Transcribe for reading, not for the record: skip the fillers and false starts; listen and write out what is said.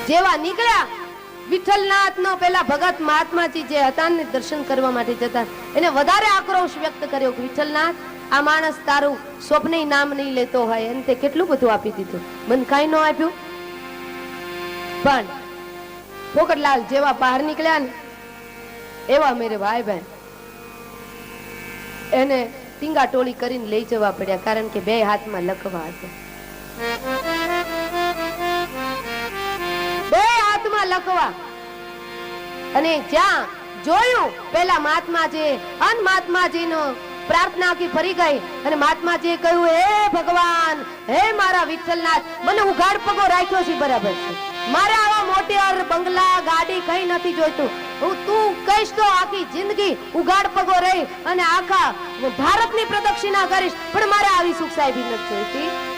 જેવા નીકળ્યા વિઠ્ઠલનાથ નો પેલા ભગત મહાત્માજી જે હતા ને દર્શન કરવા માટે જતા, એને વધારે આક્રોશ વ્યક્ત કર્યો કે વિઠ્ઠલનાથ, આ માણસ તારું સ્વપ્ને નામ નહીં લેતો હોય અને તે કેટલું બધું આપી દીધું, મને કઈ ન આપ્યું. પણ પોકટલાલ જેવા બહાર નીકળ્યા ને એવા મેરે ભાઈ બહેન એને ટીંગા ટોળી કરીને લઈ જવા પડ્યા, કારણ કે બે હાથમાં લકવા હતા. બે હાથમાં લકવા. અને જ્યાં જોયું પેલા મહાત્માજી અન મહાત્માજીનો પ્રાર્થના કી ફરી ગઈ અને મહાત્માજીએ કહ્યું, હે ભગવાન, હે મારા વિઠ્ઠલનાથ, મને ઉઘાડ પગો રાખ્યો છે બરાબર છે, મારે આવા મોટેર બંગલા ગાડી કઈ નથી જોઈતું, હું તું કહીશ તો આખી જિંદગી ઉઘાડ પગો રહી અને આખા ભારતની પ્રદક્ષિણા કરીશ, પણ મારે આવી સુખ સાહેબી નથી જોઈતી.